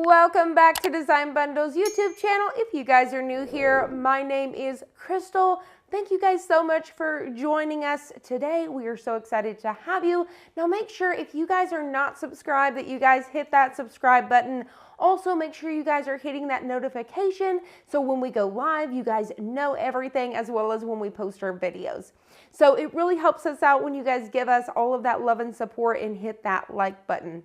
Welcome back to Design Bundle's YouTube channel. If you guys are new here, my name is Crystal. Thank you guys so much for joining us today. We are so excited to have you. Now make sure if you guys are not subscribed that you guys hit that subscribe button. Also make sure you guys are hitting that notification so when we go live, you guys know everything as well as when we post our videos. So it really helps us out when you guys give us all of that love and support and hit that like button.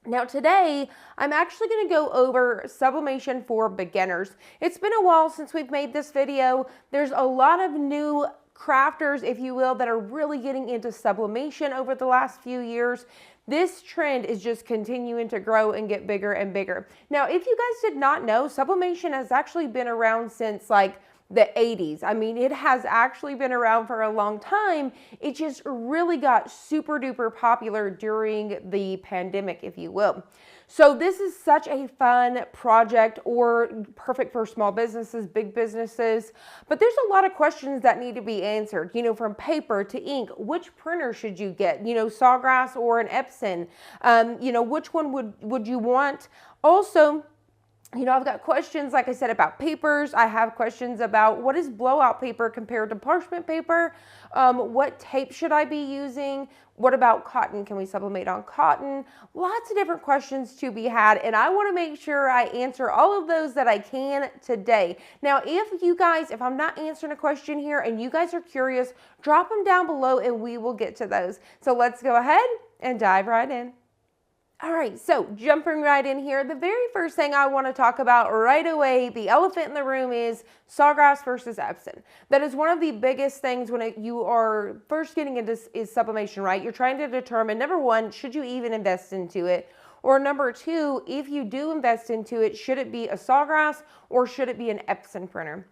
Now today, I'm actually going to go over sublimation for beginners. It's been a while since we've made this video. There's a lot of new crafters, if you will, that are really getting into sublimation over the last few years. This trend is just continuing to grow and get bigger and bigger. Now, if you guys did not know, sublimation has actually been around since like the 80s. I mean, it has actually been around for a long time. It just really got super duper popular during the pandemic, if you will. So this is such a fun project, or perfect for small businesses, big businesses, but there's a lot of questions that need to be answered, you know, from paper to ink. Which printer should you get? You know, Sawgrass or an Epson? You know, which one would you want? Also, you know, I've got questions, like I said, about papers. I have questions about what is blowout paper compared to parchment paper? What tape should I be using? What about cotton? Can we sublimate on cotton? Lots of different questions to be had, and I want to make sure I answer all of those that I can today. Now, if I'm not answering a question here and you guys are curious, drop them down below and we will get to those. So let's go ahead and dive right in. All right, so jumping right in here, the very first thing I want to talk about right away, the elephant in the room, is Sawgrass versus Epson. That is one of the biggest things when you are first getting into is sublimation, right? You're trying to determine, number one, should you even invest into it? Or number two, if you do invest into it, should it be a Sawgrass or should it be an Epson printer?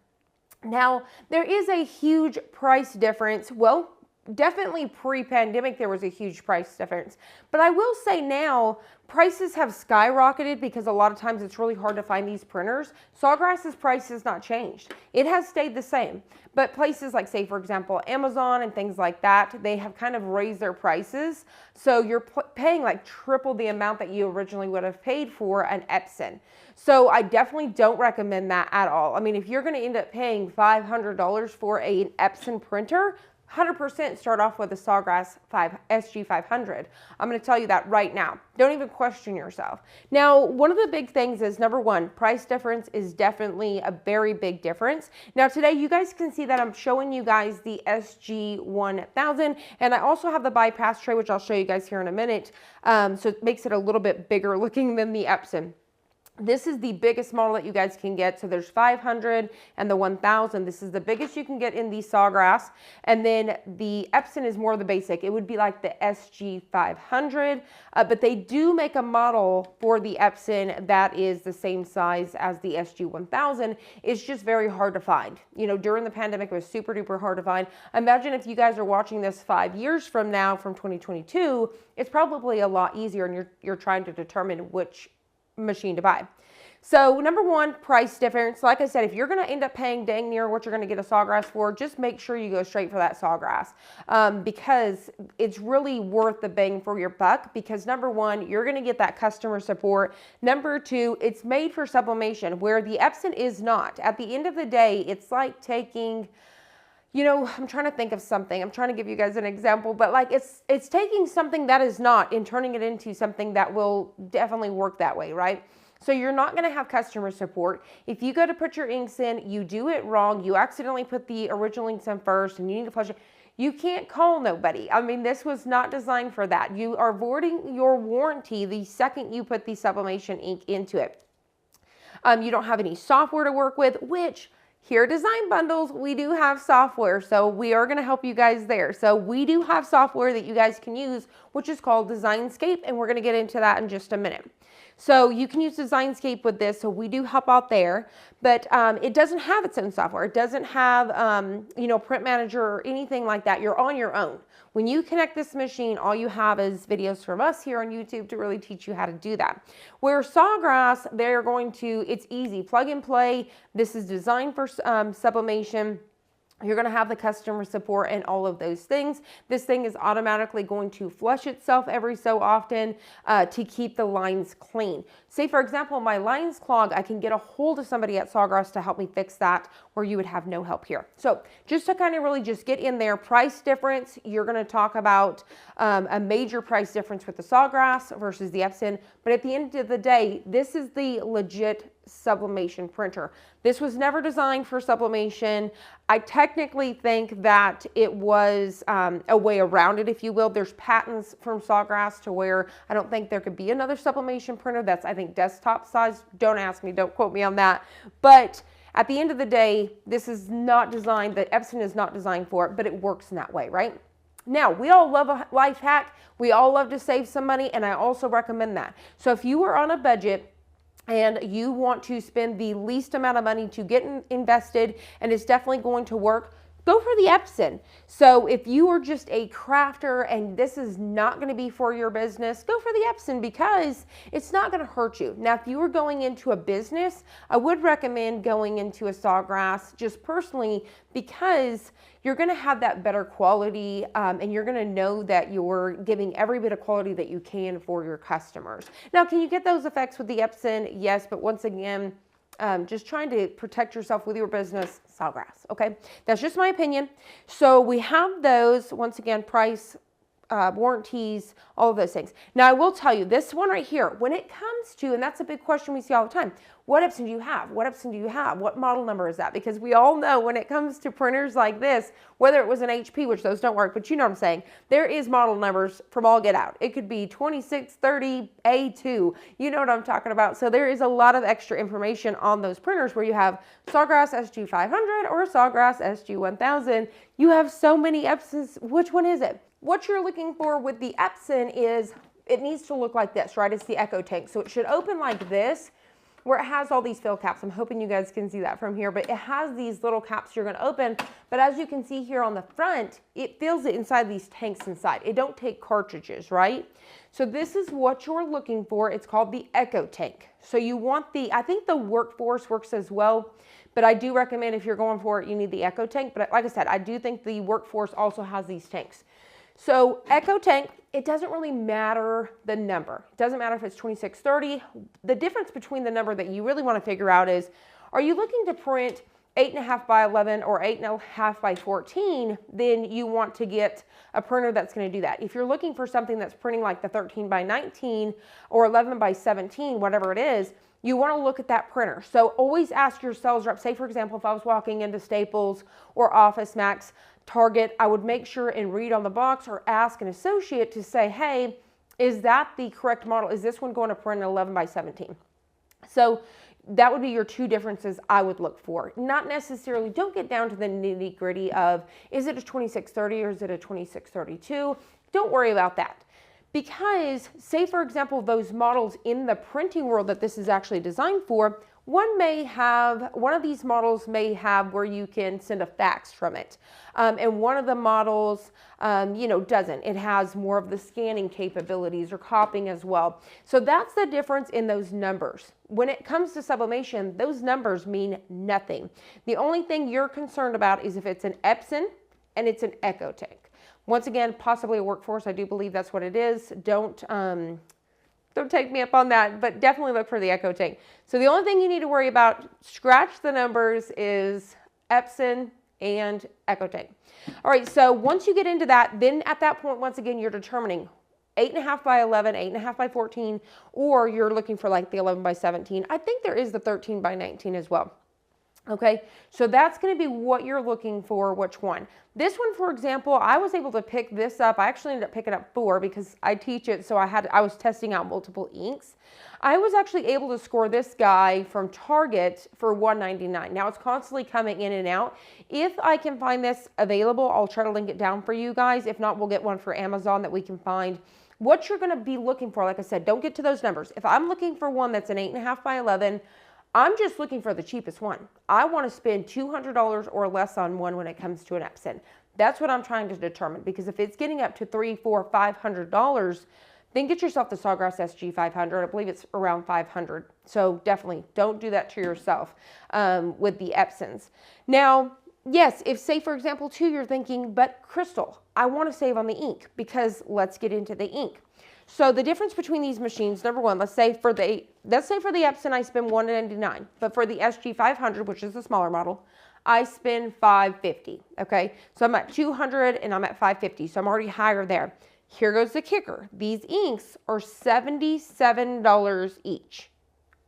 Now, there is a huge price difference. Well, definitely pre-pandemic, there was a huge price difference. But I will say now, prices have skyrocketed because a lot of times it's really hard to find these printers. Sawgrass's price has not changed. It has stayed the same. But places like, say, for example, Amazon and things like that, they have kind of raised their prices. So you're paying like triple the amount that you originally would have paid for an Epson. So I definitely don't recommend that at all. I mean, if you're going to end up paying $500 for an Epson printer, 100% start off with a Sawgrass SG500. I'm going to tell you that right now. Don't even question yourself. Now, one of the big things is, number one, price difference is definitely a very big difference. Now, today you guys can see that I'm showing you guys the SG1000, and I also have the bypass tray, which I'll show you guys here in a minute. So it makes it a little bit bigger looking than the Epson. This is the biggest model that you guys can get. So there's 500 and the 1000. This is the biggest you can get in the Sawgrass. And then the Epson is more of the basic. It would be like the SG500, but they do make a model for the Epson that is the same size as the SG1000. It's just very hard to find. You know, during the pandemic, it was super duper hard to find. Imagine if you guys are watching this 5 years from now, from 2022, it's probably a lot easier, and you're trying to determine which machine to buy. So number one, price difference. Like I said, if you're going to end up paying dang near what you're going to get a Sawgrass for, just make sure you go straight for that Sawgrass, because it's really worth the bang for your buck. Because number one, you're going to get that customer support. Number two, it's made for sublimation, where the Epson is not. At the end of the day, it's like taking, you know, I'm trying to think of something. I'm trying to give you guys an example, but like it's taking something that is not and turning it into something that will definitely work that way, right? So you're not going to have customer support. If you go to put your inks in, you do it wrong, you accidentally put the original inks in first and you need to flush it, you can't call nobody. I mean, this was not designed for that. You are voiding your warranty the second you put the sublimation ink into it. You don't have any software to work with, which here at Design Bundles, we do have software, so we are going to help you guys there. So we do have software that you guys can use, which is called Designscape, and we're going to get into that in just a minute. So you can use Designscape with this, so we do help out there, but it doesn't have its own software. It doesn't have, you know, Print Manager or anything like that. You're on your own. When you connect this machine, all you have is videos from us here on YouTube to really teach you how to do that. Where Sawgrass, they're going to, it's easy, plug and play. This is designed for sublimation. You're going to have the customer support and all of those things. This thing is automatically going to flush itself every so often to keep the lines clean. Say, for example, my lines clog, I can get a hold of somebody at Sawgrass to help me fix that, where you would have no help here. So just to kind of really just get in there, price difference, you're going to talk about a major price difference with the Sawgrass versus the Epson. But at the end of the day, this is the legit sublimation printer. This was never designed for sublimation. I technically think that it was a way around it, if you will. There's patents from Sawgrass to where I don't think there could be another sublimation printer that's, I think, desktop size. Don't ask me, don't quote me on that. But at the end of the day, this is not designed, the Epson is not designed for it, but it works in that way, right? Now, we all love a life hack. We all love to save some money, and I also recommend that. So if you are on a budget and you want to spend the least amount of money to get invested, and it's definitely going to work, go for the Epson. So if you are just a crafter and this is not going to be for your business, go for the Epson because it's not going to hurt you. Now, if you were going into a business, I would recommend going into a Sawgrass just personally because you're going to have that better quality and you're going to know that you're giving every bit of quality that you can for your customers. Now, can you get those effects with the Epson? Yes, but once again, just trying to protect yourself with your business, Sawgrass, okay? That's just my opinion. So we have those, once again, price, warranties, all of those things. Now, I will tell you, this one right here, when it comes to, and that's a big question we see all the time, what Epson do you have? What Epson do you have? What model number is that? Because we all know when it comes to printers like this, whether it was an HP, which those don't work, but you know what I'm saying, there is model numbers from all get out. It could be 2630A2. You know what I'm talking about. So there is a lot of extra information on those printers where you have Sawgrass SG500 or Sawgrass SG1000. You have so many Epsons. Which one is it? What you're looking for with the Epson is it needs to look like this, right? It's the Echo Tank. So it should open like this, where it has all these fill caps. I'm hoping you guys can see that from here, but it has these little caps you're gonna open. But as you can see here on the front, it fills it inside these tanks inside. It don't take cartridges, right? So this is what you're looking for. It's called the Echo Tank. So you want the, I think the Workforce works as well, but I do recommend if you're going for it, you need the Echo Tank. But like I said, I do think the Workforce also has these tanks. So Echo Tank, it doesn't really matter the number. It doesn't matter if it's 2630. The difference between the number that you really want to figure out is, are you looking to print 8.5 by 11 or 8.5 by 14, then you want to get a printer that's going to do that. If you're looking for something that's printing like the 13 by 19 or 11 by 17, whatever it is, you want to look at that printer. So always ask your sales rep, say for example, if I was walking into Staples or Office Max, Target, I would make sure and read on the box or ask an associate to say, hey, is that the correct model? Is this one going to print 11 by 17? So that would be your two differences I would look for. Not necessarily, don't get down to the nitty gritty of, is it a 2630 or is it a 2632? Don't worry about that. Because say for example, those models in the printing world that this is actually designed for, one of these models may have where you can send a fax from it. And one of the models, doesn't. It has more of the scanning capabilities or copying as well. So that's the difference in those numbers. When it comes to sublimation, those numbers mean nothing. The only thing you're concerned about is if it's an Epson and it's an Echo Tank. Once again, possibly a Workforce. I do believe that's what it is. Don't take me up on that, but definitely look for the Echo Tank. So the only thing you need to worry about, scratch the numbers, is Epson and Echo Tank. All right, so once you get into that, then at that point, once again, you're determining 8.5 by 11, 8.5 by 14, or you're looking for like the 11 by 17. I think there is the 13 by 19 as well. Okay, so that's going to be what you're looking for, which one. This one, for example, I was able to pick this up. I actually ended up picking up 4 because I teach it, so I was testing out multiple inks. I was actually able to score this guy from Target for $1.99. Now, it's constantly coming in and out. If I can find this available, I'll try to link it down for you guys. If not, we'll get one for Amazon that we can find. What you're going to be looking for, like I said, don't get to those numbers. If I'm looking for one that's an 8.5 by 11, I'm just looking for the cheapest one. I want to spend $200 or less on one when it comes to an Epson. That's what I'm trying to determine, because if it's getting up to $300, $400, $500, then get yourself the Sawgrass SG500. I believe it's around $500. So definitely don't do that to yourself with the Epsons. Now, yes, if say for example too, you're thinking, but Crystal, I want to save on the ink, because let's get into the ink. So the difference between these machines, number one, let's say for the Epson, I spend $199, but for the SG500, which is the smaller model, I spend $550. Okay, so I'm at $200 and I'm at $550, so I'm already higher there. Here goes the kicker. These inks are $77 each.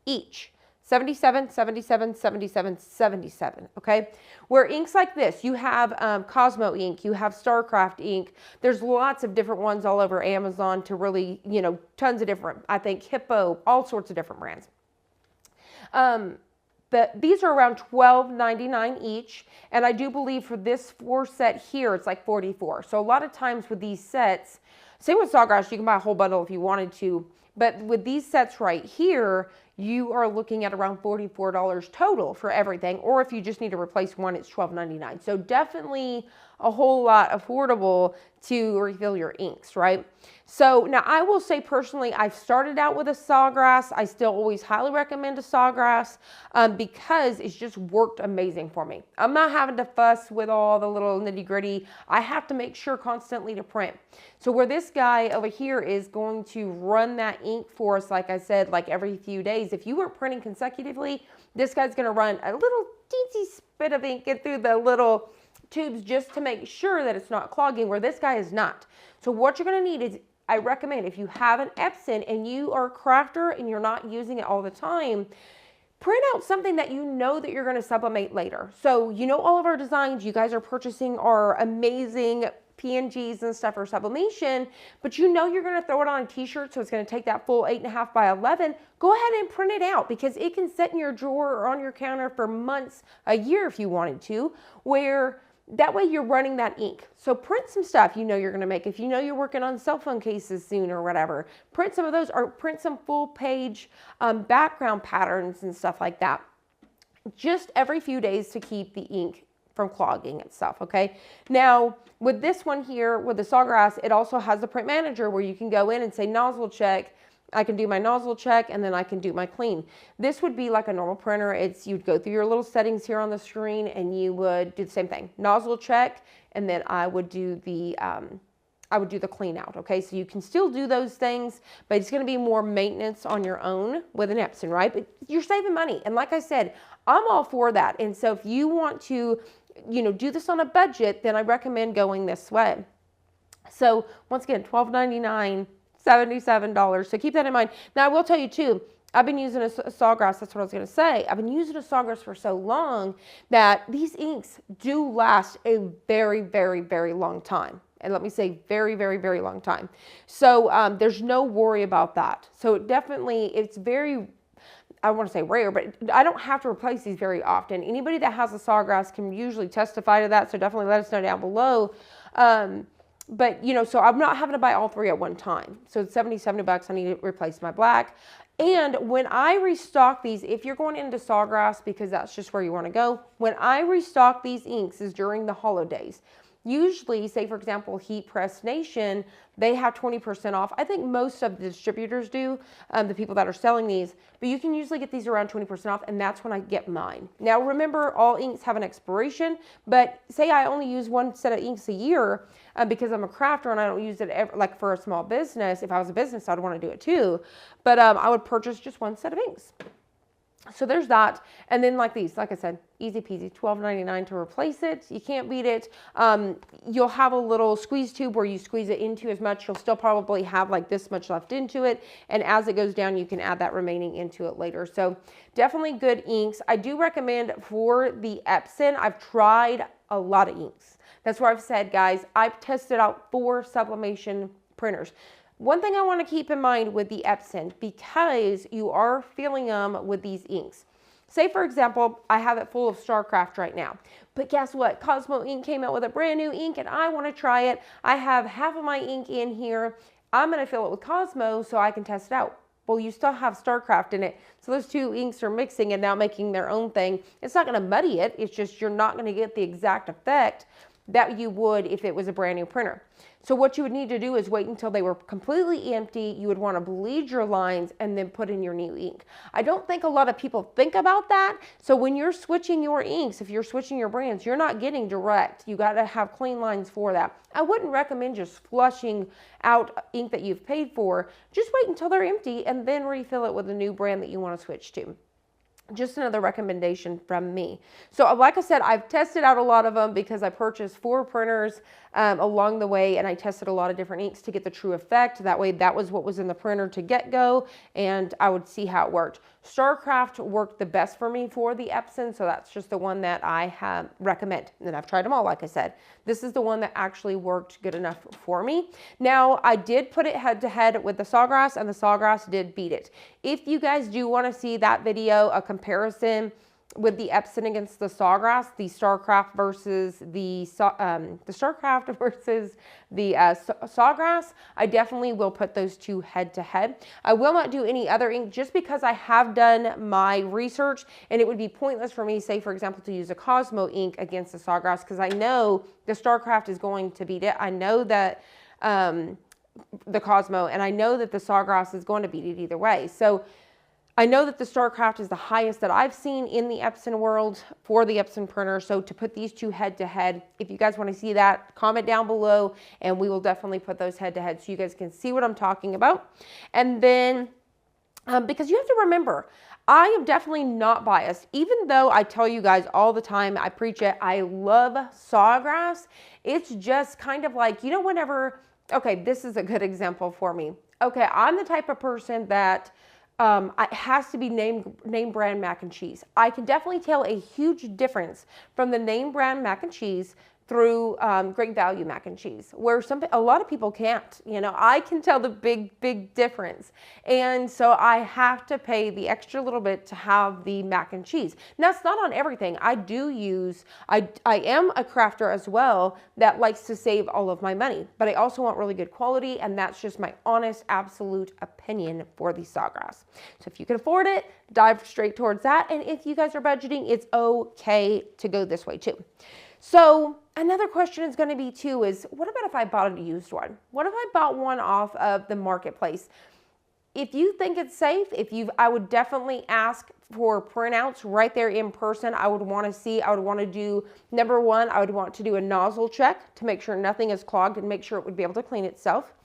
Each. 77, 77, 77, 77, okay? Where inks like this, you have Cosmo ink, you have StarCraft ink. There's lots of different ones all over Amazon to really, you know, tons of different, I think Hippo, all sorts of different brands. But these are around $12.99 each. And I do believe for this 4 set here, it's like $44. So a lot of times with these sets, same with Sawgrass, you can buy a whole bundle if you wanted to. But with these sets right here, you are looking at around $44 total for everything. Or if you just need to replace one, it's $12.99. So definitely a whole lot affordable to refill your inks, right? So now I will say personally, I've started out with a Sawgrass. I still always highly recommend a Sawgrass because it's just worked amazing for me. I'm not having to fuss with all the little nitty gritty. I have to make sure constantly to print. So where this guy over here is going to run that ink for us, like I said, like every few days. If you were printing consecutively, this guy's going to run a little teensy spit of ink in through the little tubes just to make sure that it's not clogging, where this guy is not. So what you're going to need is, I recommend if you have an Epson and you are a crafter and you're not using it all the time, print out something that you know that you're going to sublimate later. So you know all of our designs, you guys are purchasing our amazing PNGs and stuff for sublimation, but you know you're going to throw it on a t-shirt, so it's going to take that full 8.5 by 11. Go ahead and print it out, because it can sit in your drawer or on your counter for months, a year if you wanted to, where that way you're running that ink. So print some stuff you know you're going to make. If you know you're working on cell phone cases soon or whatever, print some of those, or print some full page background patterns and stuff like that. Just every few days to keep the ink from clogging itself, okay? Now, with this one here, with the Sawgrass, it also has the print manager where you can go in and say nozzle check. I can do my nozzle check, and then I can do my clean. This would be like a normal printer. You'd go through your little settings here on the screen, and you would do the same thing. Nozzle check, and then I would do the clean out, okay? So you can still do those things, but it's gonna be more maintenance on your own with an Epson, right? But you're saving money. And like I said, I'm all for that. And so if you want to, you know, do this on a budget, then I recommend going this way. So once again, $12.99, $77. So keep that in mind. Now I will tell you too, I've been using a Sawgrass, that's what I was going to say. I've been using a Sawgrass for so long that these inks do last a very, very, very long time. And let me say very, very, very long time. So there's no worry about that. So definitely, it's very, I want to say rare, but I don't have to replace these very often. Anybody that has a Sawgrass can usually testify to that. So definitely let us know down below. But, you know, so I'm not having to buy all 3 at one time. So it's $70 bucks. I need to replace my black. And when I restock these, if you're going into Sawgrass, because that's just where you want to go, when I restock these inks is during the holidays. Usually, say for example, Heat Press Nation, they have 20% off. I think most of the distributors do, the people that are selling these, but you can usually get these around 20% off, and that's when I get mine. Now remember, all inks have an expiration, but say I only use 1 set of inks a year because I'm a crafter and I don't use it ever, like for a small business. If I was a business, I'd want to do it too, but I would purchase just 1 set of inks. So there's that. And then like these, like I said, easy peasy, $12.99 to replace it. You can't beat it. You'll have a little squeeze tube where you squeeze it into as much. You'll still probably have like this much left into it. And as it goes down, you can add that remaining into it later. So definitely good inks. I do recommend for the Epson, I've tried a lot of inks. That's where I've said, guys, I've tested out 4 sublimation printers. One thing I want to keep in mind with the Epson, because you are filling them with these inks. Say, for example, I have it full of StarCraft right now. But guess what? Cosmo ink came out with a brand new ink, and I want to try it. I have half of my ink in here. I'm going to fill it with Cosmo so I can test it out. Well, you still have StarCraft in it. So those 2 inks are mixing and now making their own thing. It's not going to muddy it. It's just you're not going to get the exact effect that you would if it was a brand new printer. So what you would need to do is wait until they were completely empty. You would want to bleed your lines and then put in your new ink. I don't think a lot of people think about that. So when you're switching your inks, if you're switching your brands, you're not getting direct. You got to have clean lines for that. I wouldn't recommend just flushing out ink that you've paid for. Just wait until they're empty and then refill it with a new brand that you want to switch to. Just another recommendation from me. So like I said, I've tested out a lot of them because I purchased 4 printers along the way, and I tested a lot of different inks to get the true effect. That way, that was what was in the printer to get go, and I would see how it worked. Starcraft worked the best for me for the Epson, so that's just the one that I recommend. And I've tried them all, like I said. This is the one that actually worked good enough for me. Now, I did put it head to head with the Sawgrass, and the Sawgrass did beat it. If you guys do want to see that video, a comparison with the Epson against the Sawgrass, the Starcraft versus the Starcraft versus the Sawgrass, I definitely will put those two head to head. I will not do any other ink just because I have done my research, and it would be pointless for me, say for example, to use a Cosmo ink against the Sawgrass because I know the Starcraft is going to beat it. I know that the Cosmo, and I know that the Sawgrass is going to beat it either way. So I know that the Starcraft is the highest that I've seen in the Epson world for the Epson printer. So to put these two head to head, if you guys want to see that, comment down below and we will definitely put those head to head so you guys can see what I'm talking about. And then, because you have to remember, I am definitely not biased. Even though I tell you guys all the time, I preach it, I love Sawgrass. It's just kind of like, you know, whenever, okay, this is a good example for me. Okay, I'm the type of person that it has to be name brand mac and cheese. I can definitely tell a huge difference from the name brand mac and cheese through Great Value mac and cheese, where a lot of people can't. You know, I can tell the big difference, and so I have to pay the extra little bit to have the mac and cheese. Now, it's not on everything. I am a crafter as well that likes to save all of my money, but I also want really good quality, and that's just my honest, absolute opinion for the Sawgrass. So if you can afford it, dive straight towards that, and if you guys are budgeting, it's okay to go this way too. So another question is going to be too is, what about if I bought a used one? What if I bought one off of the marketplace? If you think it's safe, I would definitely ask for printouts right there in person. I would want to do, number one, I would want to do a nozzle check to make sure nothing is clogged and make sure it would be able to clean itself.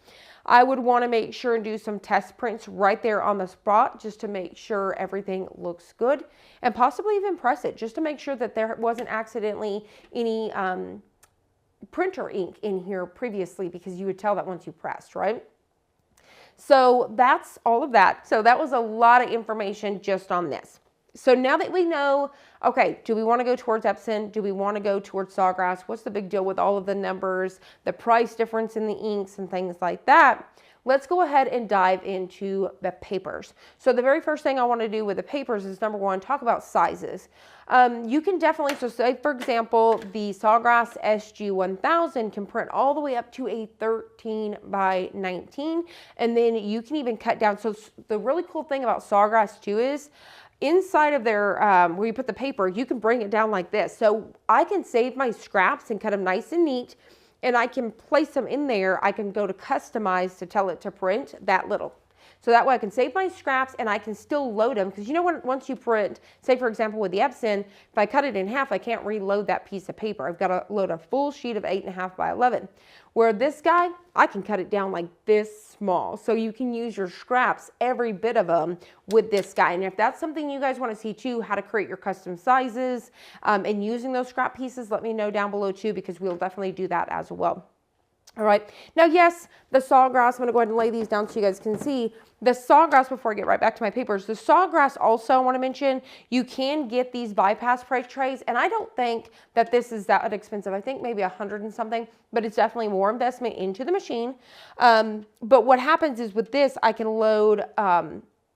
I would want to make sure and do some test prints right there on the spot just to make sure everything looks good, and possibly even press it just to make sure that there wasn't accidentally any printer ink in here previously, because you would tell that once you pressed, right? So that's all of that. So that was a lot of information just on this. So now that we know, okay, do we want to go towards Epson? Do we want to go towards Sawgrass? What's the big deal with all of the numbers, the price difference in the inks and things like that? Let's go ahead and dive into the papers. So the very first thing I want to do with the papers is, number one, talk about sizes. You can definitely, so say for example, the Sawgrass SG1000 can print all the way up to a 13 by 19, and then you can even cut down. So the really cool thing about Sawgrass too is, inside of their, where you put the paper, you can bring it down like this. So I can save my scraps and cut them nice and neat, and I can place them in there. I can go to customize to tell it to print that little. So that way I can save my scraps and I can still load them. Because you know, once you print, say for example with the Epson, if I cut it in half, I can't reload that piece of paper. I've got to load a full sheet of 8.5 by 11. Where this guy, I can cut it down like this small. So you can use your scraps, every bit of them, with this guy. And if that's something you guys want to see too, how to create your custom sizes and using those scrap pieces, let me know down below too, because we'll definitely do that as well. All right, now yes, the Sawgrass, I'm going to go ahead and lay these down so you guys can see. The Sawgrass, before I get right back to my papers, the Sawgrass also, I want to mention, you can get these bypass price trays, and I don't think that this is that expensive. I think maybe 100 and something, but it's definitely more investment into the machine. But what happens is with this, I can load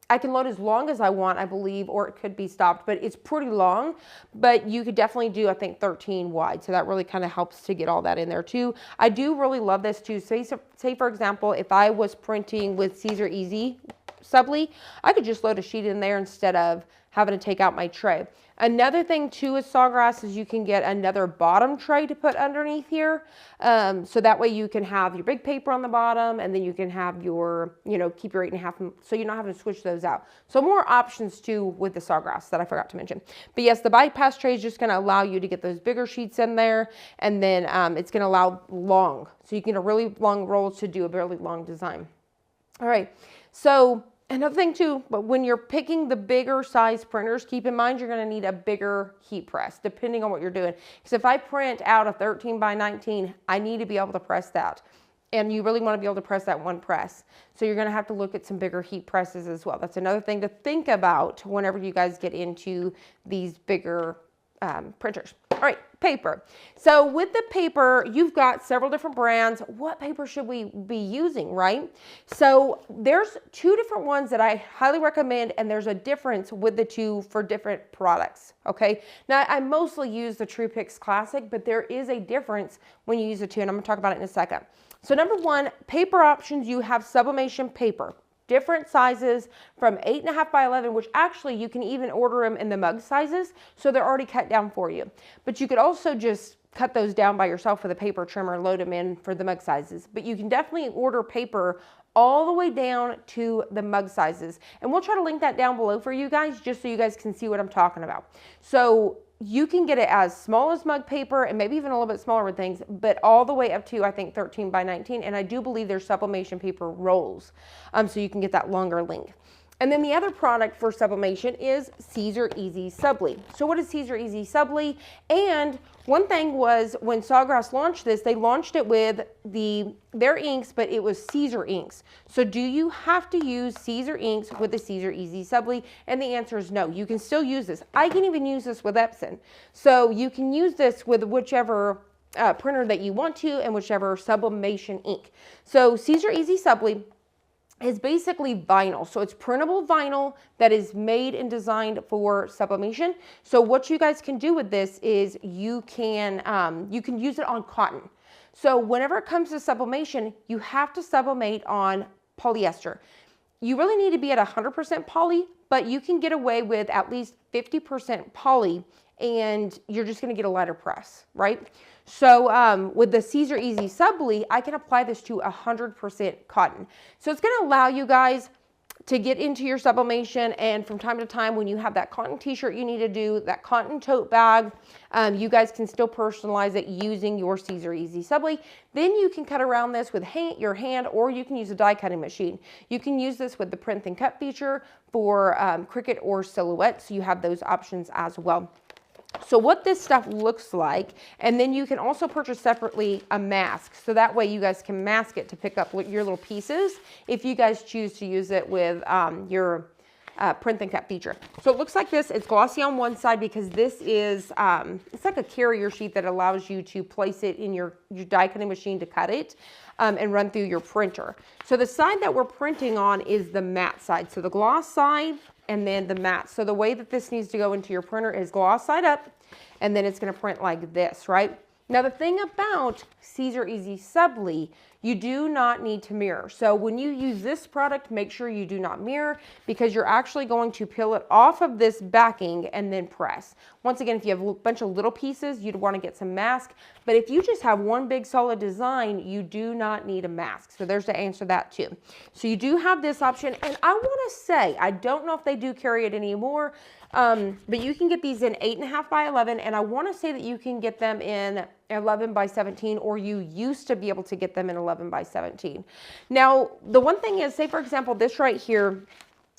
as long as I want, I believe, or it could be stopped, but it's pretty long. But you could definitely do, I think, 13 wide. So that really kind of helps to get all that in there too. I do really love this too. Say for example, if I was printing with Caesar Easy Subli, I could just load a sheet in there instead of having to take out my tray. Another thing too with Sawgrass is you can get another bottom tray to put underneath here. So that way you can have your big paper on the bottom, and then you can have your, you know, keep your 8.5, so you're not having to switch those out. So more options too with the Sawgrass that I forgot to mention. But yes, the bypass tray is just going to allow you to get those bigger sheets in there, and then it's going to allow long. So you can get a really long roll to do a really long design. All right, so another thing too, but when you're picking the bigger size printers, keep in mind you're going to need a bigger heat press depending on what you're doing. Because if I print out a 13 by 19, I need to be able to press that. And you really want to be able to press that one press. So you're going to have to look at some bigger heat presses as well. That's another thing to think about whenever you guys get into these bigger printers. All right, paper. So with the paper, you've got several different brands. What paper should we be using, right? So there's two different ones that I highly recommend, and there's a difference with the two for different products, okay? Now, I mostly use the TruePix Classic, but there is a difference when you use the two, and I'm gonna talk about it in a second. So number one, paper options, you have Sublimation paper. Different sizes from 8.5 by 11, which actually you can even order them in the mug sizes, so they're already cut down for you. But you could also just cut those down by yourself with a paper trimmer and load them in for the mug sizes. But you can definitely order paper all the way down to the mug sizes. And we'll try to link that down below for you guys, just so you guys can see what I'm talking about. So you can get it as small as mug paper and maybe even a little bit smaller with things, but all the way up to, I think, 13 by 19. And I do believe there's Sublimation paper rolls, so you can get that longer length. And then the other product for Sublimation is Caesar Easy Subli. So what is Caesar Easy Subli? And one thing was when Sawgrass launched this, they launched it with their inks, but it was Caesar inks. So do you have to use Caesar inks with the Caesar Easy Subli? And the answer is no. You can still use this. I can even use this with Epson. So you can use this with whichever printer that you want to and whichever sublimation ink. So Caesar Easy Subli is basically vinyl. So it's printable vinyl that is made and designed for sublimation. So what you guys can do with this is you can use it on cotton. So whenever it comes to sublimation, you have to sublimate on polyester. You really need to be at 100% poly, but you can get away with at least 50% poly, and you're just going to get a lighter press, right? So with the Caesar Easy Subli, I can apply this to 100% cotton. So it's going to allow you guys to get into your sublimation, and from time to time when you have that cotton t-shirt you need to do, that cotton tote bag, you guys can still personalize it using your Caesar Easy Subli. Then you can cut around this with your hand, or you can use a die cutting machine. You can use this with the print and cut feature for Cricut or Silhouette, so you have those options as well. So what this stuff looks like, and then you can also purchase separately a mask, so that way you guys can mask it to pick up your little pieces if you guys choose to use it with your print and cut feature. So it looks like this. It's glossy on one side because this is, it's like a carrier sheet that allows you to place it in your die cutting machine to cut it and run through your printer. So the side that we're printing on is the matte side. So the gloss side and then the matte. So the way that this needs to go into your printer is gloss side up, and then it's going to print like this, right? Now the thing about Caesar Easy Subli, you do not need to mirror. So when you use this product, make sure you do not mirror, because you're actually going to peel it off of this backing and then press. Once again, if you have a bunch of little pieces, you'd want to get some mask. But if you just have one big solid design, you do not need a mask. So there's to answer that too. So you do have this option. And I want to say, I don't know if they do carry it anymore, but you can get these in 8.5 by 11. And I want to say that you can get them in 11 by 17, or you used to be able to get them in 11 by 17. Now, the one thing is, say for example, this right here,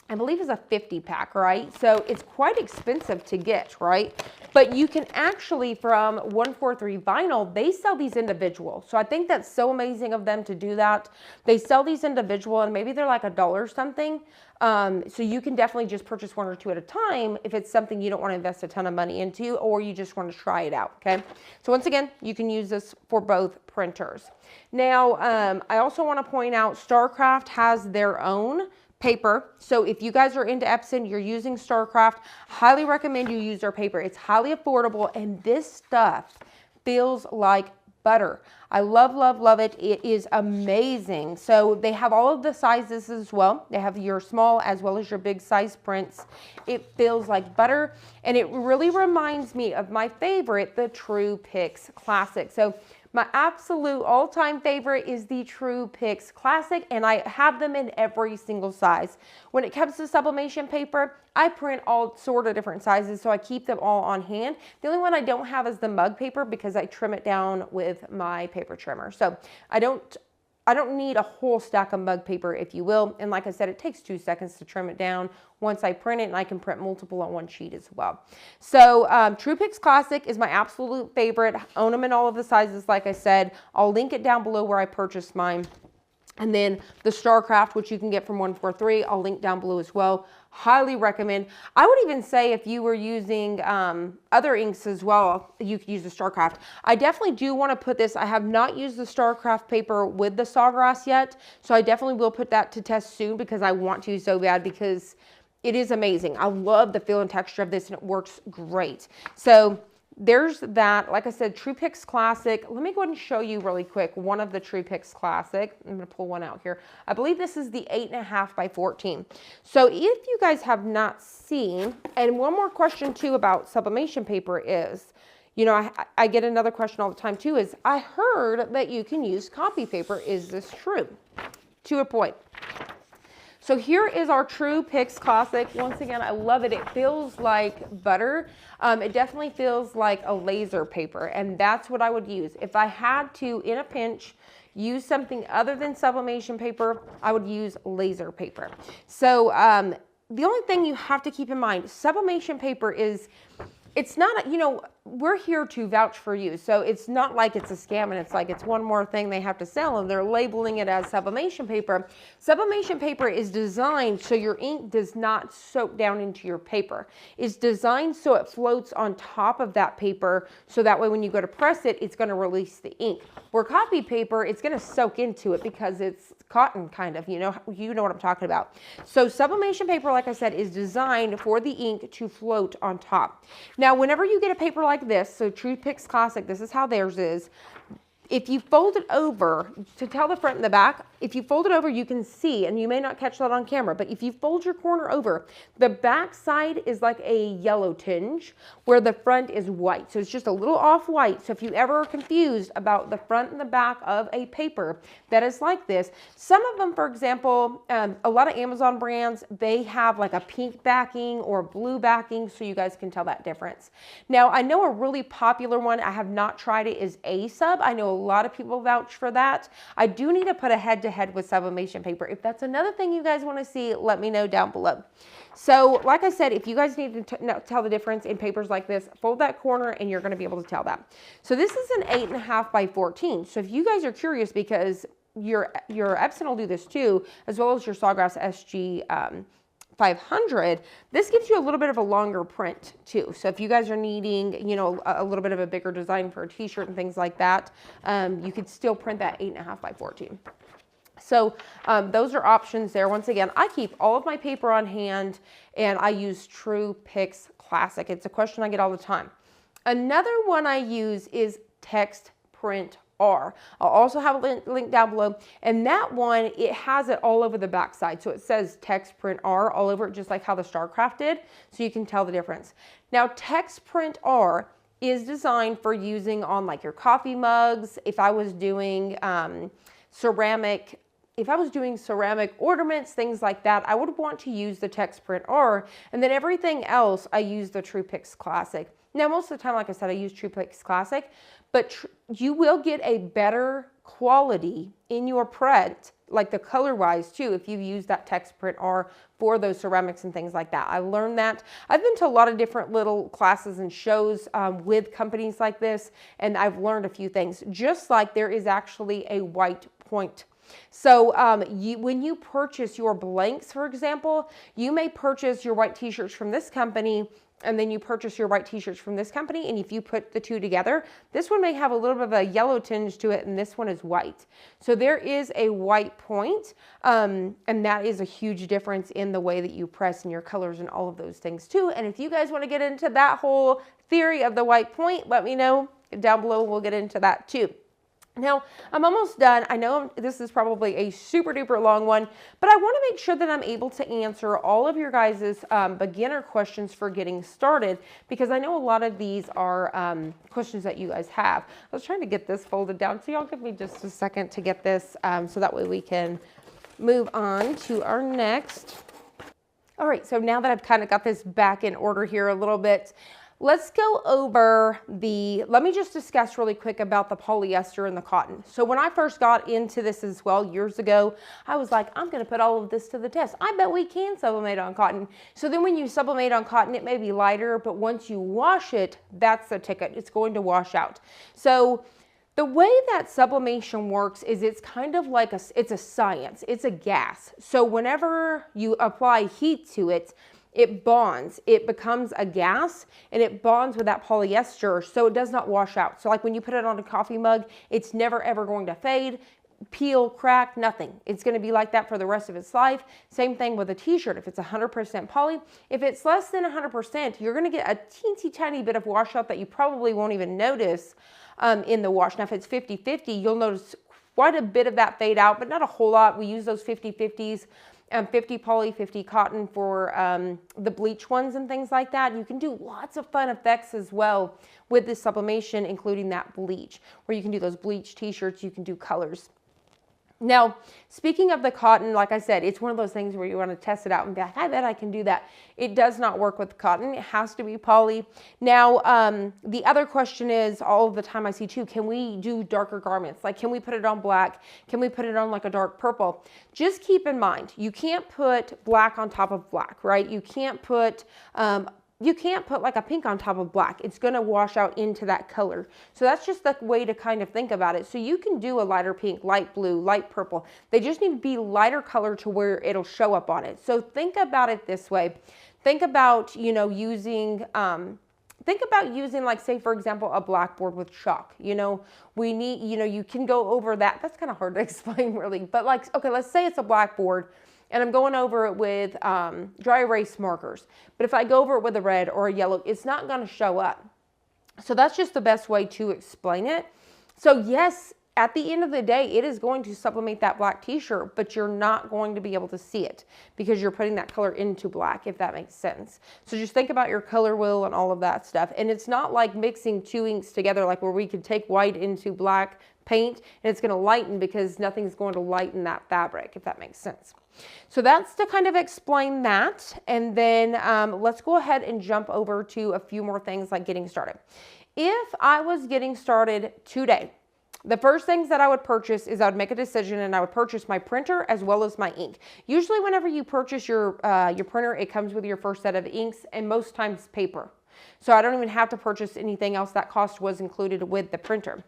I believe is a 50 pack, right? So it's quite expensive to get, right? But you can actually, from 143 Vinyl, they sell these individual. So I think that's so amazing of them to do that. They sell these individual, and maybe they're like $1 or something. So you can definitely just purchase one or two at a time if it's something you don't want to invest a ton of money into, or you just want to try it out, okay? So once again, you can use this for both printers. Now, I also want to point out StarCraft has their own paper. So if you guys are into Epson, you're using StarCraft, highly recommend you use their paper. It's highly affordable, and this stuff feels like butter. I love, love, love it. It is amazing. So they have all of the sizes as well. They have your small as well as your big size prints. It feels like butter, and it really reminds me of my favorite, the True Pix Classic. So my absolute all-time favorite is the True Pix Classic, and I have them in every single size. When it comes to sublimation paper, I print all sort of different sizes, so I keep them all on hand. The only one I don't have is the mug paper because I trim it down with my paper trimmer. So I don't need a whole stack of mug paper, if you will. And like I said, it takes 2 seconds to trim it down once I print it, and I can print multiple on one sheet as well. So True Pix Classic is my absolute favorite. I own them in all of the sizes, like I said. I'll link it down below where I purchased mine. And then the StarCraft, which you can get from 143, I'll link down below as well. Highly recommend. I would even say if you were using other inks as well, you could use the StarCraft. I definitely do want to put this. I have not used the StarCraft paper with the Sawgrass yet, so I definitely will put that to test soon because I want to so bad because it is amazing. I love the feel and texture of this, and it works great. So there's that. Like I said, True Pix Classic. Let me go ahead and show you really quick one of the True Pix Classic. I'm going to pull one out here. I believe this is the 8.5 by 14. So if you guys have not seen, and one more question too about sublimation paper is, you know, I get another question all the time too, is I heard that you can use copy paper. Is this true? To a point. So here is our True Pix Classic. Once again, I love it. It feels like butter. It definitely feels like a laser paper, and that's what I would use. If I had to, in a pinch, use something other than sublimation paper, I would use laser paper. So the only thing you have to keep in mind, sublimation paper is, it's not, you know, we're here to vouch for you. So it's not like it's a scam and it's like it's one more thing they have to sell and they're labeling it as sublimation paper. Sublimation paper is designed so your ink does not soak down into your paper. It's designed so it floats on top of that paper, so that way when you go to press it, it's going to release the ink. Where copy paper, it's going to soak into it because it's cotton kind of, you know what I'm talking about. So sublimation paper, like I said, is designed for the ink to float on top. Now, whenever you get a paper like this, so True Pix Classic, this is how theirs is. If you fold it over, to tell the front and the back, if you fold it over, you can see, and you may not catch that on camera, but if you fold your corner over, the back side is like a yellow tinge, where the front is white. So it's just a little off-white. So if you ever are confused about the front and the back of a paper that is like this, some of them, for example, a lot of Amazon brands, they have like a pink backing or blue backing, so you guys can tell that difference. Now, I know a really popular one, I have not tried it, is A-Sub. I know a lot of people vouch for that. I do need to put a head-to-head with sublimation paper. If that's another thing you guys want to see, let me know down below. So like I said, if you guys need to tell the difference in papers like this, fold that corner and you're going to be able to tell that. So this is an 8.5 by 14. So if you guys are curious, because your Epson will do this too, as well as your Sawgrass SG 500, this gives you a little bit of a longer print too. So if you guys are needing, you know, a little bit of a bigger design for a t-shirt and things like that, you could still print that 8.5 by 14. So those are options there. Once again, I keep all of my paper on hand and I use True Pix Classic. It's a question I get all the time. Another one I use is Text Print R. I'll also have a link down below, and that one, it has it all over the back side. So it says Text Print R all over it, just like how the StarCraft did, so you can tell the difference. Now, Text Print R is designed for using on like your coffee mugs. If I was doing ceramic ornaments, things like that, I would want to use the Text Print R, and then everything else, I use the True Pix Classic. Now, most of the time, like I said, I use True Pix Classic, but you will get a better quality in your print, like the color-wise too, if you use that Text Print R for those ceramics and things like that. I learned that. I've been to a lot of different little classes and shows with companies like this, and I've learned a few things, just like there is actually a white point. So when you purchase your blanks, for example, you may purchase your white t-shirts from this company, and then you purchase your white t-shirts from this company, and if you put the two together, this one may have a little bit of a yellow tinge to it, and this one is white. So there is a white point, and that is a huge difference in the way that you press and your colors and all of those things too. And if you guys want to get into that whole theory of the white point, let me know down below. We'll get into that too. Now, I'm almost done. I know this is probably a super duper long one, but I want to make sure that I'm able to answer all of your guys' beginner questions for getting started, because I know a lot of these are questions that you guys have. I was trying to get this folded down, so y'all give me just a second to get this so that way we can move on to our next. All right, so now that I've kind of got this back in order here a little bit, let's go over let me just discuss really quick about the polyester and the cotton. So when I first got into this as well years ago, I was like, I'm gonna put all of this to the test. I bet we can sublimate on cotton. So then when you sublimate on cotton, it may be lighter, but once you wash it, that's the ticket. It's going to wash out. So the way that sublimation works is it's kind of like it's a science, it's a gas. So whenever you apply heat to it, it bonds, it becomes a gas, and it bonds with that polyester so it does not wash out. So like when you put it on a coffee mug, it's never ever going to fade, peel, crack, nothing. It's going to be like that for the rest of its life. Same thing with a t-shirt. If it's 100% poly, if it's less than 100%, you're going to get a teensy tiny bit of washout that you probably won't even notice in the wash. Now if it's 50-50, you'll notice quite a bit of that fade out, but not a whole lot. We use those 50-50s. 50 poly, 50 cotton for the bleach ones and things like that. You can do lots of fun effects as well with this sublimation, including that bleach, where you can do those bleach t-shirts, you can do colors. Now, speaking of the cotton, like I said, it's one of those things where you want to test it out and be like, I bet I can do that. It does not work with cotton. It has to be poly. Now, the other question is, all of the time I see too, can we do darker garments? Like, can we put it on black? Can we put it on like a dark purple? Just keep in mind, you can't put black on top of black, right? You can't put like a pink on top of black. It's going to wash out into that color. So that's just the way to kind of think about it. So you can do a lighter pink, light blue, light purple. They just need to be lighter color to where it'll show up on it. So think about it this way. Think about, using like, say, for example, a blackboard with chalk. We need, you can go over that. That's kind of hard to explain really, but like, okay, let's say it's a blackboard and I'm going over it with dry erase markers. But if I go over it with a red or a yellow, it's not going to show up. So that's just the best way to explain it. So yes, at the end of the day, it is going to sublimate that black t-shirt, but you're not going to be able to see it because you're putting that color into black, if that makes sense. So just think about your color wheel and all of that stuff. And it's not like mixing two inks together, like where we could take white into black paint and it's going to lighten, because nothing's going to lighten that fabric, if that makes sense. So that's to kind of explain that. And then let's go ahead and jump over to a few more things like getting started. If I was getting started today, the first things that I would purchase is I would make a decision and I would purchase my printer as well as my ink. Usually whenever you purchase your printer, it comes with your first set of inks and most times paper. So I don't even have to purchase anything else. That cost was included with the printer.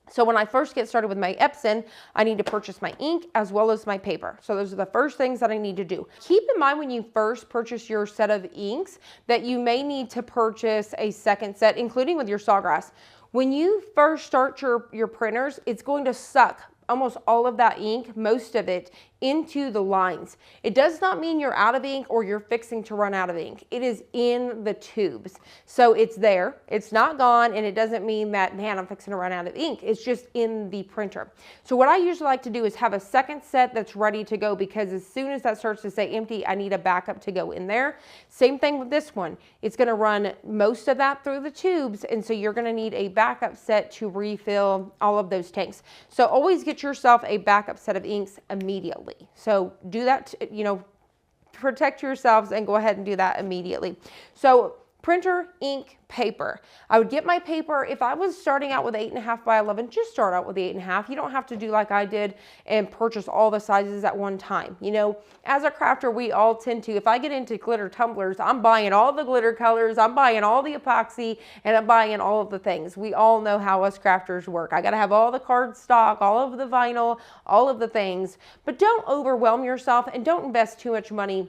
So when I first get started with my Epson, I need to purchase my ink as well as my paper. So those are the first things that I need to do. Keep in mind when you first purchase your set of inks that you may need to purchase a second set, including with your Sawgrass. When you first start your printers, it's going to suck almost all of that ink, most of it, into the lines. It does not mean you're out of ink or you're fixing to run out of ink. It is in the tubes. So it's there, it's not gone, and it doesn't mean that, man, I'm fixing to run out of ink. It's just in the printer. So what I usually like to do is have a second set that's ready to go, because as soon as that starts to say empty, I need a backup to go in there. Same thing with this one. It's gonna run most of that through the tubes, and so you're gonna need a backup set to refill all of those tanks. So always get yourself a backup set of inks immediately. So do that, protect yourselves and go ahead and do that immediately. So printer, ink, paper. I would get my paper. If I was starting out with 8.5 by 11, just start out with 8.5. You don't have to do like I did and purchase all the sizes at one time. As a crafter, we all tend to, if I get into glitter tumblers, I'm buying all the glitter colors, I'm buying all the epoxy, and I'm buying all of the things. We all know how us crafters work. I got to have all the card stock, all of the vinyl, all of the things, but don't overwhelm yourself and don't invest too much money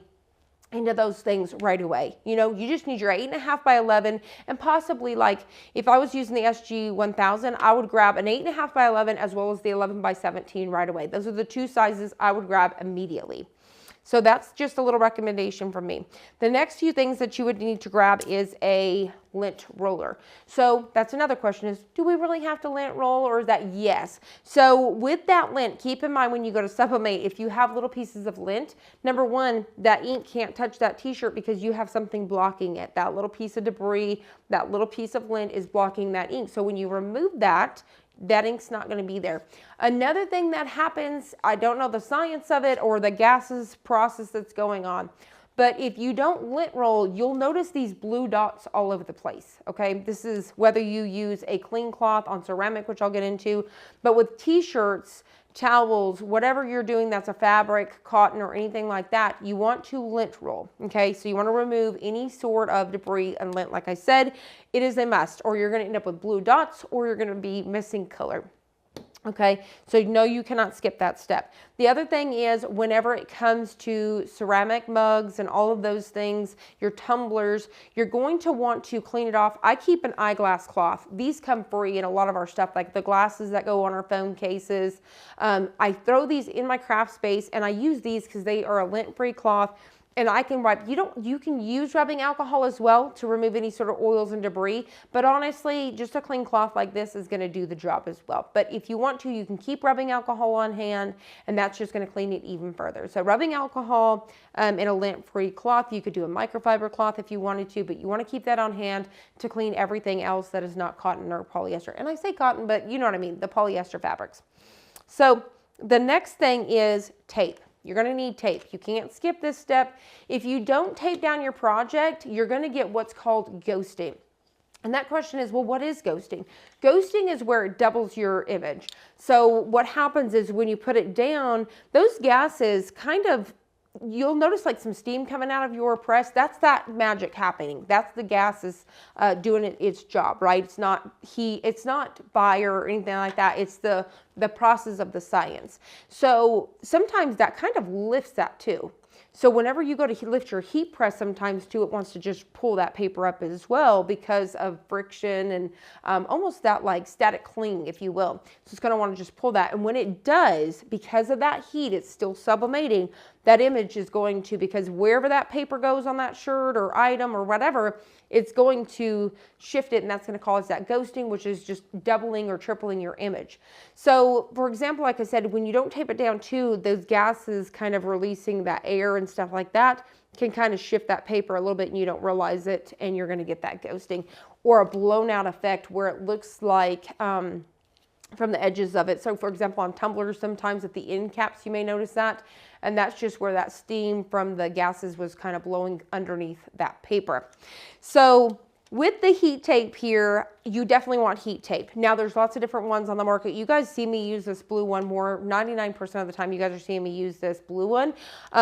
into those things right away. You just need your 8.5 by 11, and possibly, like, if I was using the SG 1000, I would grab an 8.5 by 11 as well as the 11 by 17 right away. Those are the two sizes I would grab immediately. So that's just a little recommendation from me. The next few things that you would need to grab is a lint roller. So that's another question is, do we really have to lint roll, or is that yes? So with that lint, keep in mind when you go to Sublimate, if you have little pieces of lint, number one, that ink can't touch that t-shirt because you have something blocking it. That little piece of debris, that little piece of lint is blocking that ink. So when you remove that, that ink's not going to be there. Another thing that happens, I don't know the science of it or the gases process that's going on, but if you don't lint roll, you'll notice these blue dots all over the place, okay? This is whether you use a clean cloth on ceramic, which I'll get into, but with t-shirts, towels, whatever you're doing that's a fabric, cotton, or anything like that, you want to lint roll, okay? So you want to remove any sort of debris and lint. Like I said, it is a must, or you're going to end up with blue dots, or you're going to be missing color. Okay, so no, you cannot skip that step. The other thing is whenever it comes to ceramic mugs and all of those things, your tumblers, you're going to want to clean it off. I keep an eyeglass cloth. These come free in a lot of our stuff, like the glasses that go on our phone cases. I throw these in my craft space and I use these because they are a lint-free cloth. And I can wipe, you can use rubbing alcohol as well to remove any sort of oils and debris, but honestly, just a clean cloth like this is gonna do the job as well. But if you want to, you can keep rubbing alcohol on hand, and that's just gonna clean it even further. So rubbing alcohol in a lint-free cloth, you could do a microfiber cloth if you wanted to, but you wanna keep that on hand to clean everything else that is not cotton or polyester. And I say cotton, but you know what I mean, the polyester fabrics. So the next thing is tape. You're going to need tape. You can't skip this step. If you don't tape down your project, you're going to get what's called ghosting. And that question is, well, what is ghosting? Ghosting is where it doubles your image. So what happens is when you put it down, those gases kind of, you'll notice like some steam coming out of your press. That's that magic happening. That's the gases doing its job, right? It's not heat, it's not fire or anything like that. It's the process of the science. So sometimes that kind of lifts that too. So whenever you go to lift your heat press, sometimes too, it wants to just pull that paper up as well because of friction and almost that like static cling, if you will. So it's going to want to just pull that. And when it does, because of that heat, it's still sublimating. That image is going to, because wherever that paper goes on that shirt or item or whatever, it's going to shift it, and that's going to cause that ghosting, which is just doubling or tripling your image. So for example, like I said, when you don't tape it down too, those gases kind of releasing that air and stuff like that can kind of shift that paper a little bit and you don't realize it, and you're going to get that ghosting or a blown out effect where it looks like from the edges of it. So for example, on tumblers, sometimes at the end caps, you may notice that. And that's just where that steam from the gases was kind of blowing underneath that paper. So with the heat tape here, you definitely want heat tape. Now there's lots of different ones on the market. You guys see me use this blue one more. 99% of the time you guys are seeing me use this blue one.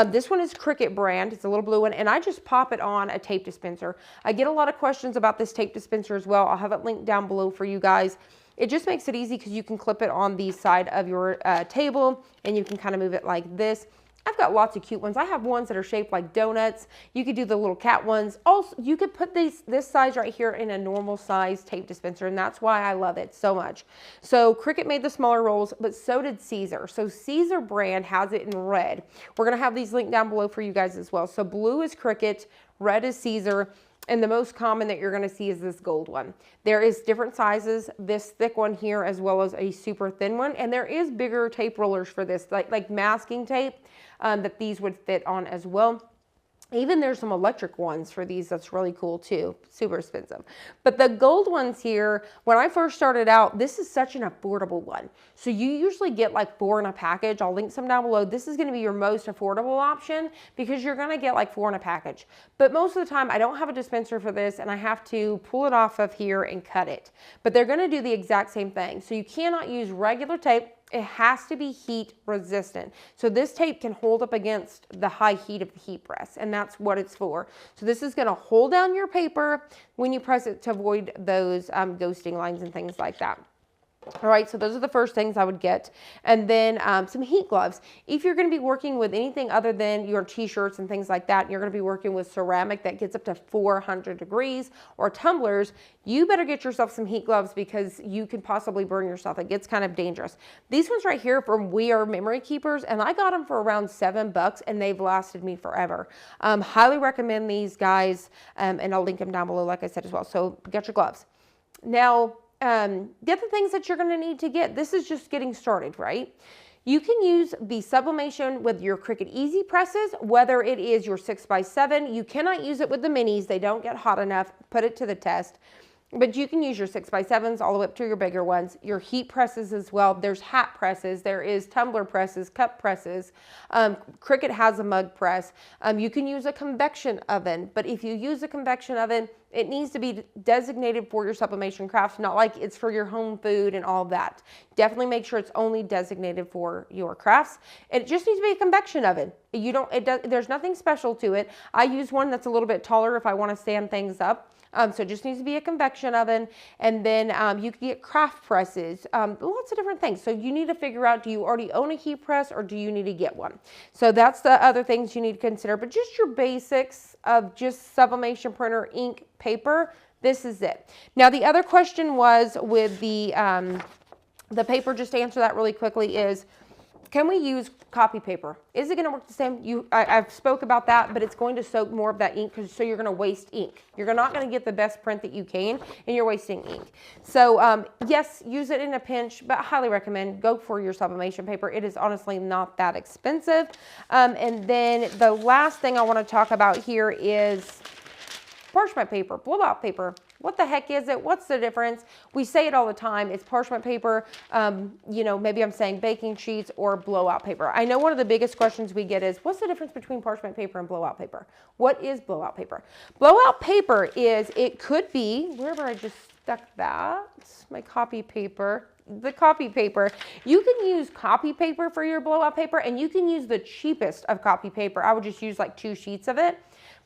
This one is Cricut brand. It's a little blue one, and I just pop it on a tape dispenser. I get a lot of questions about this tape dispenser as well. I'll have it linked down below for you guys. It just makes it easy because you can clip it on the side of your table and you can kind of move it like this. I've got lots of cute ones. I have ones that are shaped like donuts. You could do the little cat ones. Also, you could put this size right here in a normal size tape dispenser, and that's why I love it so much. So Cricut made the smaller rolls, but so did Caesar. So Caesar brand has it in red. We're gonna have these linked down below for you guys as well. So blue is Cricut, red is Caesar, and the most common that you're gonna see is this gold one. There is different sizes, this thick one here as well as a super thin one, and there is bigger tape rollers for this, like masking tape that these would fit on as well. Even there's some electric ones for these that's really cool too, super expensive. But the gold ones here, when I first started out, this is such an affordable one. So you usually get like 4 in a package. I'll link some down below. This is gonna be your most affordable option because you're gonna get like 4 in a package. But most of the time I don't have a dispenser for this and I have to pull it off of here and cut it. But they're gonna do the exact same thing. So you cannot use regular tape. It has to be heat resistant. So this tape can hold up against the high heat of the heat press, and that's what it's for. So this is gonna hold down your paper when you press it to avoid those ghosting lines and things like that. All right, so those are the first things I would get. And then some heat gloves. If you're going to be working with anything other than your t-shirts and things like that, and you're going to be working with ceramic that gets up to 400 degrees or tumblers, you better get yourself some heat gloves because you could possibly burn yourself. It gets kind of dangerous. These ones right here from We Are Memory Keepers, and I got them for around $7 and they've lasted me forever. Highly recommend these guys, and I'll link them down below like I said as well. So get your gloves. Now, get the things that you're going to need to get. This is just getting started, right? You can use the sublimation with your Cricut Easy presses, whether it is your 6x7. You cannot use it with the minis. They don't get hot enough. Put it to the test. But you can use your 6x7s all the way up to your bigger ones, your heat presses as well. There's hat presses, there is tumbler presses, cup presses. Cricut has a mug press. You can use a convection oven, but if you use a convection oven, it needs to be designated for your sublimation crafts, not like it's for your home food and all that. Definitely make sure it's only designated for your crafts. It just needs to be a convection oven. There's nothing special to it. I use one that's a little bit taller if I want to stand things up. So it just needs to be a convection oven. And then you can get craft presses, lots of different things. So you need to figure out, do you already own a heat press or do you need to get one? So that's the other things you need to consider. But just your basics of just sublimation printer, ink, paper, this is it. Now the other question was with the paper, just to answer that really quickly, is can we use copy paper? Is it going to work the same? I've spoke about that, but it's going to soak more of that ink, so you're going to waste ink. You're not going to get the best print that you can, and you're wasting ink. So yes, use it in a pinch, but I highly recommend go for your sublimation paper. It is honestly not that expensive. And then the last thing I want to talk about here is parchment paper, blowout paper. What the heck is it? What's the difference? We say it all the time. It's parchment paper. You know, maybe I'm saying baking sheets or blowout paper. I know one of the biggest questions we get is, what's the difference between parchment paper and blowout paper? What is blowout paper? Blowout paper is, it could be, wherever I just stuck that, my copy paper, the copy paper. You can use copy paper for your blowout paper, and you can use the cheapest of copy paper. I would just use like 2 sheets of it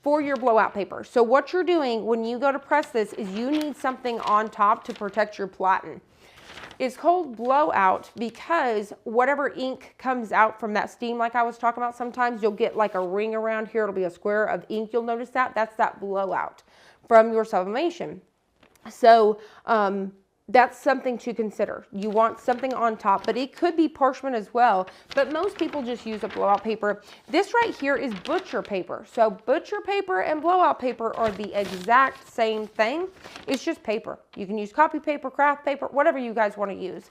for your blowout paper. So what you're doing when you go to press this is you need something on top to protect your platen. It's called blowout because whatever ink comes out from that steam, like I was talking about, sometimes you'll get like a ring around here. It'll be a square of ink. You'll notice that. That's that blowout from your sublimation. So that's something to consider. You want something on top, but it could be parchment as well. But most people just use a blowout paper. This right here is butcher paper. So butcher paper and blowout paper are the exact same thing. It's just paper. You can use copy paper, craft paper, whatever you guys want to use.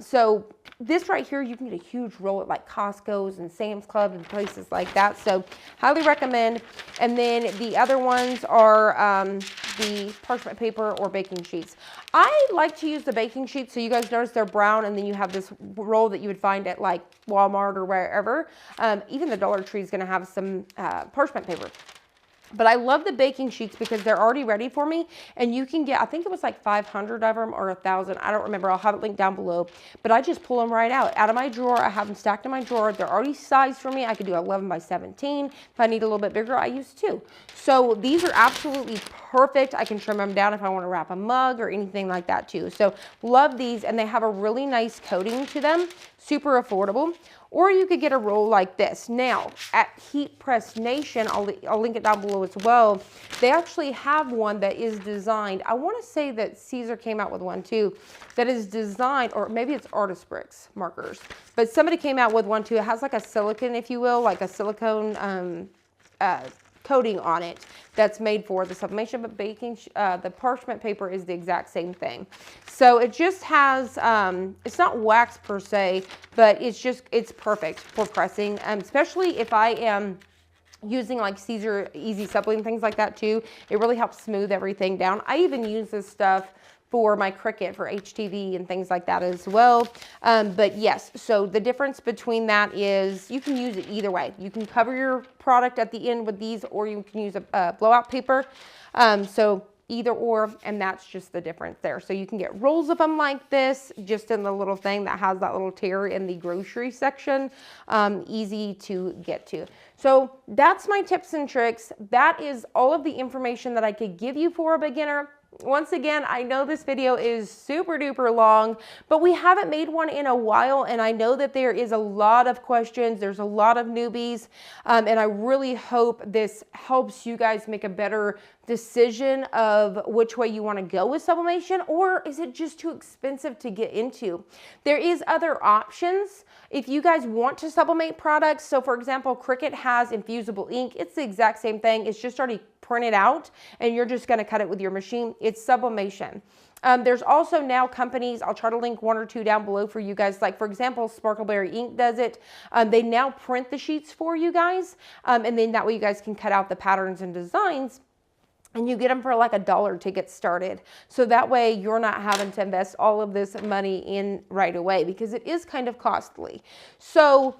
So this right here, you can get a huge roll at like Costco's and Sam's Club and places like that. So highly recommend. And then the other ones are the parchment paper or baking sheets. I like to use the baking sheets, so you guys notice they're brown, and then you have this roll that you would find at like Walmart or wherever. Even the Dollar Tree is going to have some parchment paper. But I love the baking sheets because they're already ready for me, and you can get, I think it was like 500 of them or 1,000. I don't remember. I'll have it linked down below. But I just pull them right out of my drawer. I have them stacked in my drawer. They're already sized for me. I could do 11 by 17. If I need a little bit bigger, I use 2. So these are absolutely perfect. I can trim them down if I want to wrap a mug or anything like that too. So love these, and they have a really nice coating to them. Super affordable. Or you could get a roll like this. Now, at Heat Press Nation, I'll link it down below as well, they actually have one that is designed, I want to say that Caesar came out with one too, that is designed, or maybe it's Artist Bricks markers, but somebody came out with one too. It has like a silicone, if you will, like a silicone coating on it that's made for the sublimation, but the parchment paper is the exact same thing. So it just has, it's not wax per se, but it's perfect for pressing, especially if I am using like Caesar Easy Sublimate, things like that too. It really helps smooth everything down. I even use this stuff for my Cricut for HTV and things like that as well. But yes, so the difference between that is you can use it either way. You can cover your product at the end with these, or you can use a blowout paper. So either or, and that's just the difference there. So you can get rolls of them like this, just in the little thing that has that little tear in the grocery section. Easy to get to. So that's my tips and tricks. That is all of the information that I could give you for a beginner. once again, I know this video is super duper long, but we haven't made one in a while, and I know that there is a lot of questions. There's a lot of newbies, and I really hope this helps you guys make a better decision of which way you want to go with sublimation, or is it just too expensive to get into? There is other options if you guys want to sublimate products. So for example, Cricut has infusible ink. It's the exact same thing. It's just already printed out and you're just going to cut it with your machine. It's sublimation. There's also now companies, I'll try to link one or two down below for you guys. Like for example, Sparkleberry Ink does it. They now print the sheets for you guys. And then that way you guys can cut out the patterns and designs. And you get them for like $1 to get started. So that way you're not having to invest all of this money in right away, because it is kind of costly. So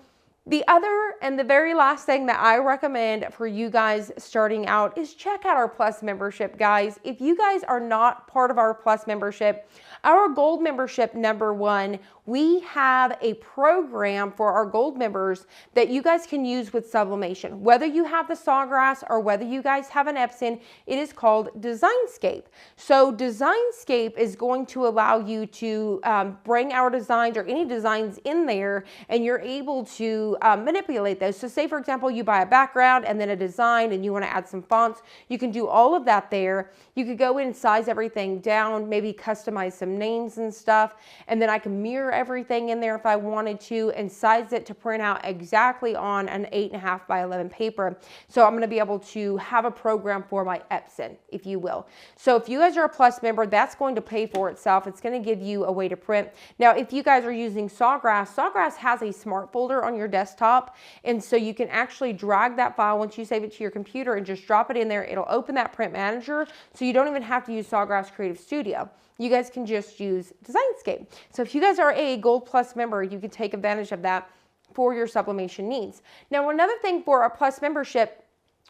the other and the very last thing that I recommend for you guys starting out is check out our Plus membership, guys. If you guys are not part of our Plus membership, our Gold membership, number one, we have a program for our Gold members that you guys can use with sublimation. Whether you have the Sawgrass or whether you guys have an Epson, it is called Designscape. So Designscape is going to allow you to bring our designs or any designs in there, and you're able to manipulate those. So say for example, you buy a background and then a design and you want to add some fonts, you can do all of that there. You could go in and size everything down, maybe customize some names and stuff, and then I can mirror everything in there if I wanted to and size it to print out exactly on an 8.5 by 11 paper. So I'm going to be able to have a program for my Epson, if you will. So if you guys are a Plus member, that's going to pay for itself. It's going to give you a way to print. Now, if you guys are using Sawgrass, Sawgrass has a smart folder on your desktop, and so you can actually drag that file once you save it to your computer and just drop it in there. It'll open that print manager, so you don't even have to use Sawgrass Creative Studio. You guys can just use Designscape. So if you guys are a Gold Plus member, you can take advantage of that for your sublimation needs. Now, another thing for a Plus membership,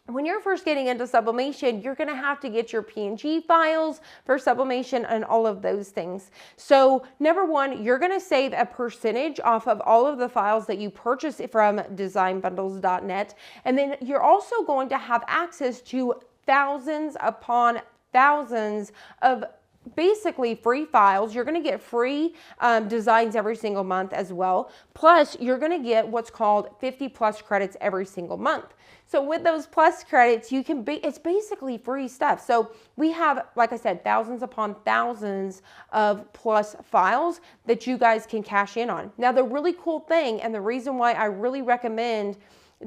when you're first getting into sublimation, you're going to have to get your PNG files for sublimation and all of those things. So number one, you're going to save a percentage off of all of the files that you purchase from designbundles.net. And then you're also going to have access to thousands upon thousands of basically free files. You're going to get free designs every single month as well. Plus, you're going to get what's called 50 plus credits every single month. So with those plus credits, you can it's basically free stuff. So we have, like I said, thousands upon thousands of plus files that you guys can cash in on. Now, the really cool thing, and the reason why I really recommend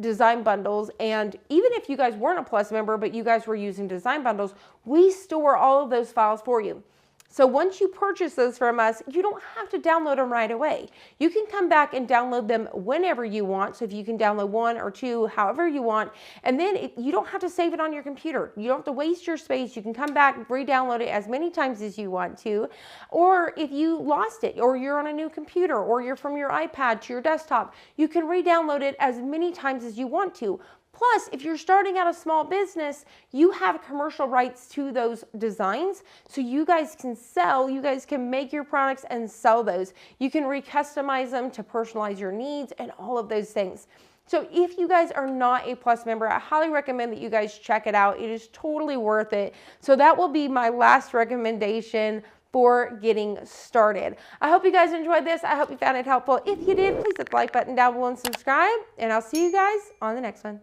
Design Bundles, and even if you guys weren't a Plus member but you guys were using Design Bundles, we store all of those files for you. So once you purchase those from us, you don't have to download them right away. You can come back and download them whenever you want. So if you can download one or two, however you want, and then you don't have to save it on your computer. You don't have to waste your space. You can come back and re-download it as many times as you want to. Or if you lost it, or you're on a new computer, or you're from your iPad to your desktop, you can re-download it as many times as you want to. Plus, if you're starting out a small business, you have commercial rights to those designs, so you guys can sell, you guys can make your products and sell those. You can recustomize them to personalize your needs and all of those things. So if you guys are not a Plus member, I highly recommend that you guys check it out. It is totally worth it. So that will be my last recommendation for getting started. I hope you guys enjoyed this. I hope you found it helpful. If you did, please hit the like button down below and subscribe, and I'll see you guys on the next one.